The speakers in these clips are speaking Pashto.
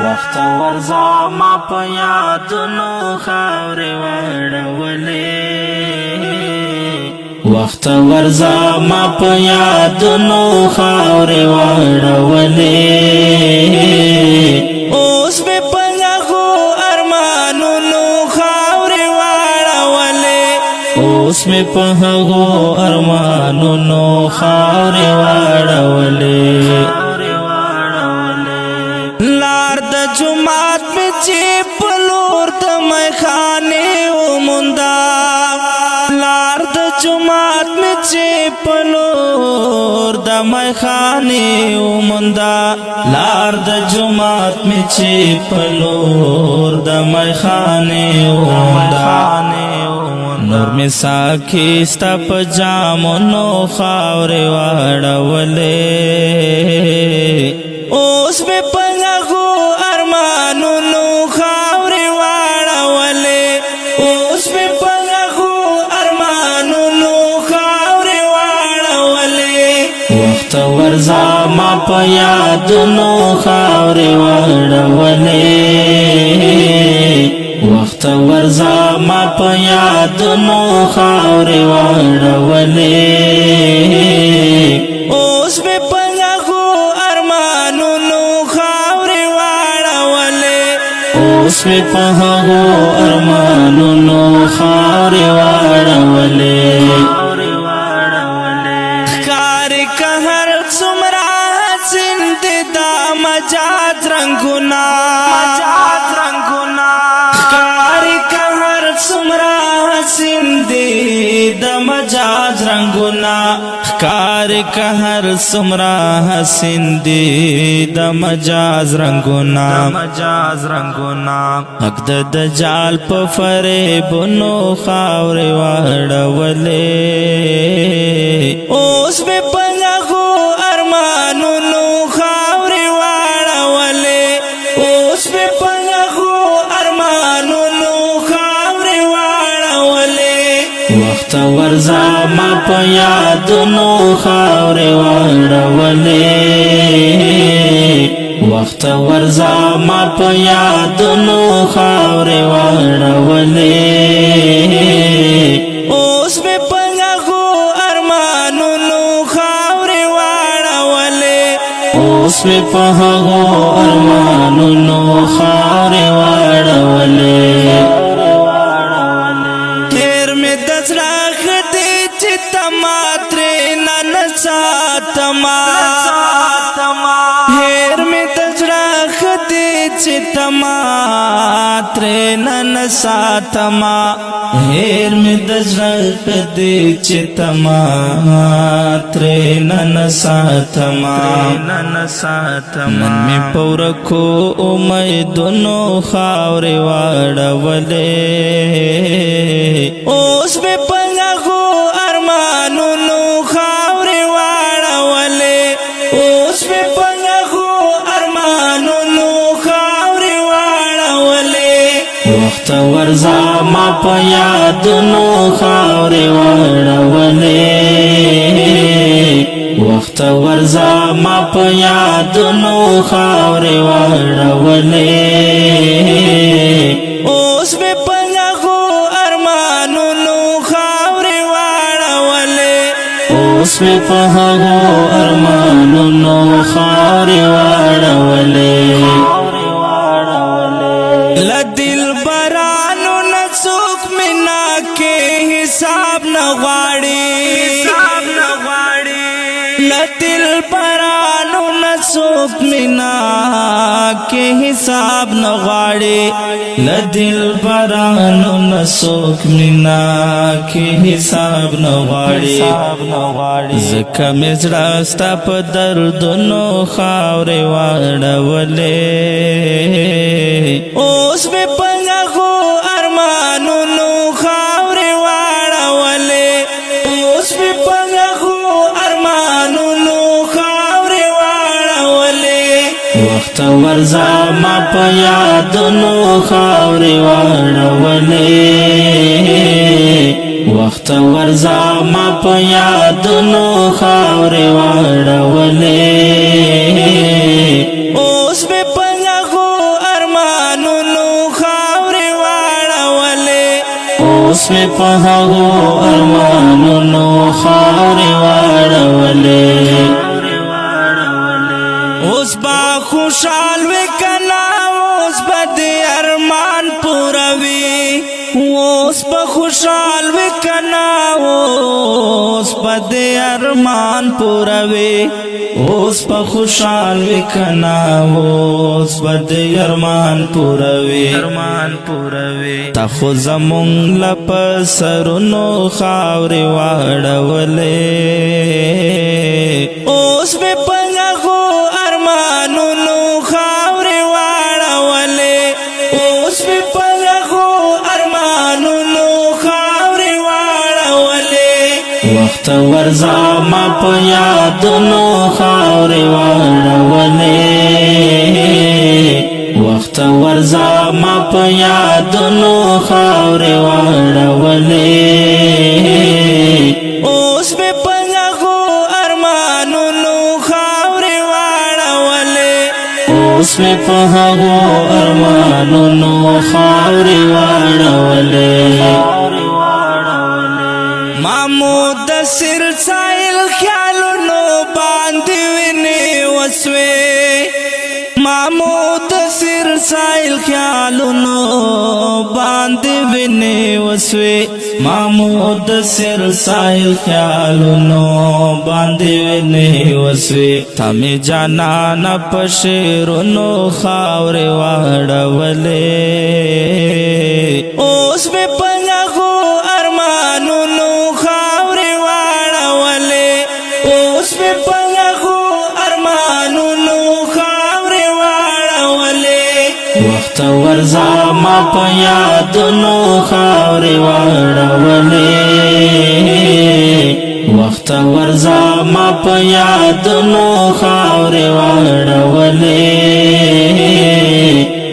وخت ورځه ما په یادونو خاورې واړولې وخت ورځه ما په یادونو خاورې واړولې اوس مې په هغو ارمانونو خاورې واړولې اوس مې په هغو ارمانونو خاورې واړولې لار د جمعات می چې پلور د میخانه ومندا لار د جمعات می چې پلور د میخانه ومندا لار د جمعات می چې پلور د میخانه ومندا نور می ساکی ستا پجامونو خاورې واړولې اوس می پنغو ارمانونو خاورې واړولې اوس می پنغو ارمانونو خاورې واړولې وخت ورځه ما په یادونو خاورې واړولې وخت ورځه ما په یادونو خاورې واړولې اوس می اوس می په هغو ارمانونو خاورې واړولې ښکاري که هر څومره حسین دي دا مجاز رنګونه ښکاري که هر څومره حسین دي د مجاز رنګونه ښکاري که هر څومره حسین دي د مجاز رنګونه حق د دجال په فریبونو خاورې واړولې اوس مې په هغو ارمانونو خاورې واړولې اوس مې په هغو ارمانونو خاورې واړولې وخت ورځه ما په یادونو خاورې واړولې وخت ورځه ما په یادونو خاورې واړولې اوس مې په هغو ارمانونو خاورې واړولې اوس مې په هغو ارمانونو خاورې واړولې هېر مې د زړه خدي چې ته ما ترې نه ساتما هېر مې د زړه خدي چې ته ما ترې نه ساتما هېر مې د زړه خدي چې ته ما ترې نه ساتما نن مې په ورکو امیدونو خاورې واړولې اوس مې په هغو ارمانونو خاورې واړولې اوس مې په هغو ارمانونو خاورې واړولې وخت ورځه ما په یادونو خاورې واړولې وخت ورځه ما په یادونو خاورې واړولې اوس مې په هغو ارمانونو خاورې واړولې اوس مې په هغو ارمانونو خاورې واړولې له دلبرانو نه څوک مینا کې حساب نه غواړي له دلبرانو نه څوک مینا کې حساب نه غواړي له دلبرانو نه څوک مینا کې حساب نه غواړي ځکه مې زړه ستا په دردونو خاورې واړولې اوس مې په هغو ارمانونو خاورې واړولې اوس مې په هغو ارمانونو خاورې واړولې وخت ورځه ما په یادونو خاورې واړولې وخت ورځه ما په یادونو خاورې واړولې اوس مې په هغو ارمانونو خاورې واړولې اوس مې په هغو ارمانونو خاورې واړولې اوس با خوشحال وې کنا اوس به دې ارمان پوروي اوس به خوشحال وې کنا اوس به دې ارمان پوروي اوس به خوشحال وې کنا اوس به دې ارمان پوروي تا خو زمونږ له په سرونو خاورې واړولې اوس مې په هغو ارمانونو خاورې واړولې اوس مې په هغو ارمانونو خاورې واړولې وخت ورځه ما په یادونو خاورې واړولې وخت ورځه ما په یادونو خاورې واړولې اوس مې په هغو ارمانونو خاورې واړولې اوس مې په هغو ارمانونو خاورې واړولې محمود سر سایل خیالونو باندې وینې وسوې محمود سر سایل خیالونو باندې وینې وسوې محمود سر سایل خیالونو باندې وینې وسوې تمه جانان په شیرونو خاورې واړولې اوس مې په هغو ارمانونو خاورې واړولې اوس مې په هغو ارمانونو خاورې واړولې وخت ورځه ما په یادونو خاورې واړولې وخت ورځه ما په یادونو خاورې واړولې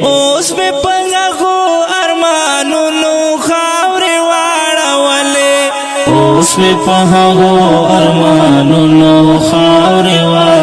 اوس مې په هغو ارمانونو خاورې واړولې اوس مې په هغو ارمانونو خاورې واړولې